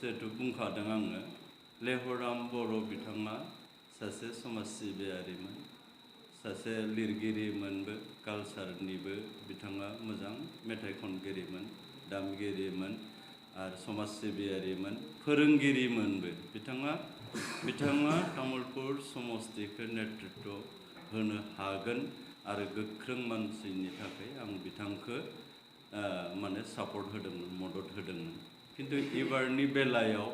जिहेतु बुंखादों आङो लेहराम बर' बिथाङा सासे समाज सिबियारिमोन सासे लिरगिरिमोनबो कालचारनिबो बिथाङा मोजां मेथाइ खनगिरिमोन दामगिरिमोन आरो समाज सिबियारिमोन फोरोंगिरिमोनबो बिथाङा तामुलपुर समस्तिखौ नेतृत्व होनो हागोन आरो गोख्रों मानसिनि थाखाय आं बिथांखौ माने सापर्ट होदोंमोन मदद होदोंमोन किन्तु एबारनि बेलायाव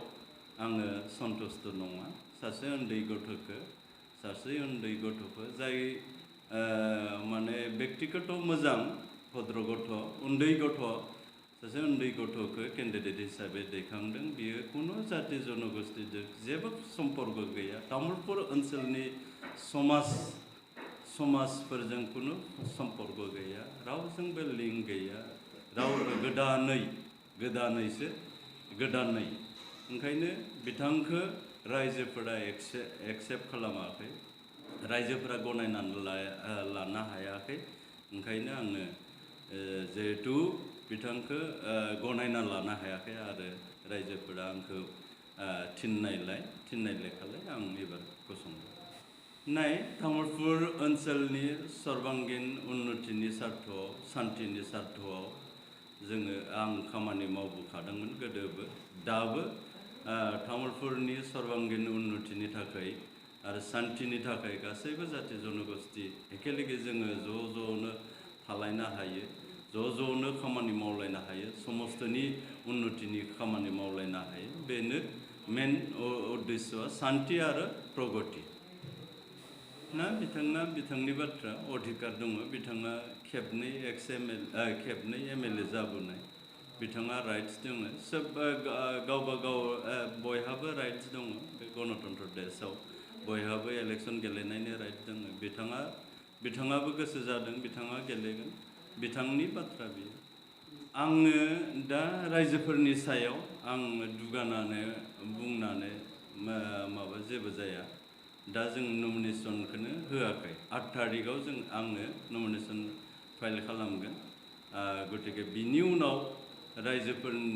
आङो सन्तुष्ट नङा सासे उन्दै गथ'खौ जाय माने बेक्तिगत मोजां भद्र गथ' उन्दै गथ' सासे उन्दै गथ'खौ केन्डिडेट हिसाबै दैखांदों बियो कुनु जाति जनगोष्ठीजों जेबो सम्पर्क गैया तामुलपुर ओनसोलनि समाजफोरजों कुनु सम्पर्क गैया रावजोंबो लिंक गैया राव गोदानै ओंखायनो बिथांखौ रायजोफोरा एक्सेप्ट खालामाखै रायजोफोरा गनायनानै लानो हायाखै ओंखायनो आङो जिहेतु बिथांखौ गनायना लानो हायाखै आरो रायजोफोरा आंखौ थिननाय लेखालाय आं एबार गसंबाय तामुलपुर ओनसोलनि सर्बांगिन उन्नतिनि सार्थआव सान्थिनि सार्थआव आं खामानि मावबोखादोंमोन गोदोबो दाबो तामुलपुरनि सर्बांगिन उन्नतिनि थाखाय आरो सान्थिनि थाखाय गासैबो जाति जनगोष्ठी एखेलेगे जोङो ज'नो थालायनो हायो ज'नो खामानि मावलायनो हायो समस्तनि उन्नतिनि खामानि मावलायनो हायो बेनो मेन उद्देश्यआ सान्थि आरो प्रगति बिथांनि बाथ्रा अधिकार दङ बिथाङा खेबनै एमएलए जाबोनाय बिथाङा राइट्स दङ सोब गावबा गाव बयहाबो राइट्स दङ बे गणतन्त्र देशआव बयहाबो इलेक्सन गेलेनायनि राइट दङ बिथाङाबो गोसो जादों बिथाङा गेलेगोन बिथांनि बाथ्रा बियो आङो दा रायजोफोरनि सायाव आं दुगानानै बुंनानै माबा जेबो जाया दा जों नमिनेसनखौनो होआखै 8 तारिखआव आङो नमिनेसन फाइल खालामगोन गतिके बिनि उनाव रायजोफोरनि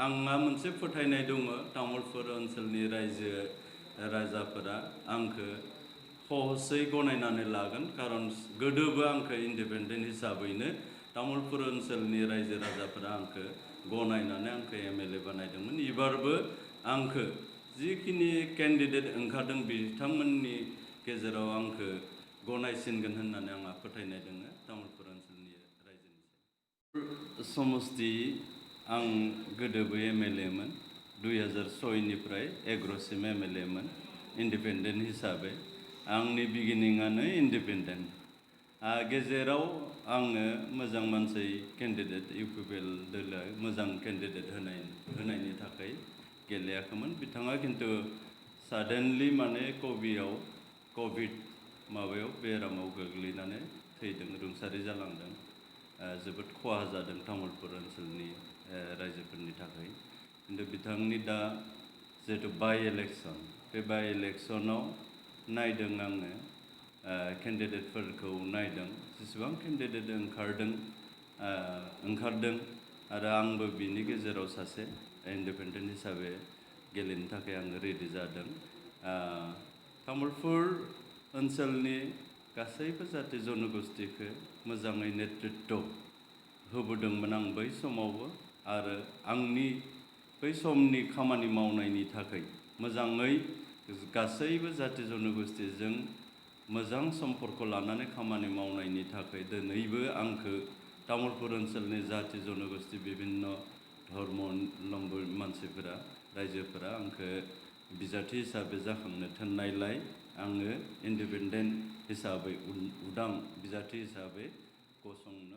आंहा मोनसे फोथायनाय दङ तामुलपुर ओनसोलनि रायजो राजाफोरा आंखौ सहसै गनायनानै लागोन खारन गोदोबो आंखौ इन्डिपेन्डेन्ट हिसाबैनो तामुलपुर ओनसोलनि रायजो राजाफोरा आंखौ गनायनानै आंखौ एमएलए बानायदोंमोन एबारबो आंखौ जिखिनि केन्डिडेट ओंखारदों बिथांमोननि गेजेराव आंखौ गनायसिनगोन होननानै आंहा फोथायनाय दङ तामुलपुर ओनसोलनि रायजोनि समस्ति आं गोदोबो एमएलएमोन 2006निफ्राय 11सिम एमएलएमोन इन्डिपेन्डेन्ट हिसाबै आंनि बिगिनिंआनो इन्डिपेन्डेन्ट गेजेराव आङो मोजां मानसि केन्डिडेट इउपिपिएल दोलो मोजां केन्डिडेट होनायनि थाखाय गेलेयाखैमोन बिथाङा किन्तु साडेनलि माने कभिड माबायाव बेरामाव गोग्लैनानै थैदों रुंसारि जालांदों जोबोद खहा जादों तामुलपुर ओनसोलनि रायजोफोरनि थाखाय किन्तु बिथांनि दा जिहेतु बाइ इलेक्सनाव नायदों आङो केन्डिडेटफोरखौ नायदों जेसेबां केन्डिडेट ओंखारदों आरो आंबो बिनि गेजेराव सासे इन्डिपेन्डेन्ट हिसाबै गेलेनो थाखाय आङो रेडि जादों तामुलपुर ओनसोलनि गासैबो जाति जनगोष्ठीखौ मोजाङै नेतृत्व होबोदोंमोन आं बै समावबो आरो आंनि बै समनि खामानि मावनायनि थाखाय मोजाङै गासैबो जाति जनगोष्ठीजों मोजां सम्पर्क लानानै खामानि मावनायनि थाखाय दिनैबो आंखौ तामुलपुर ओनसोलनि जाति जनगोष्ठी बिभिन्न धर्मलम्बी मानसिफोरा रायजोफोरा आंखौ बिजाथि हिसाबै जाखांनो थिननायलाय आङो इन्डिपेन्डेन्ट हिसाबै उदां बिजाथि हिसाबै गसंनो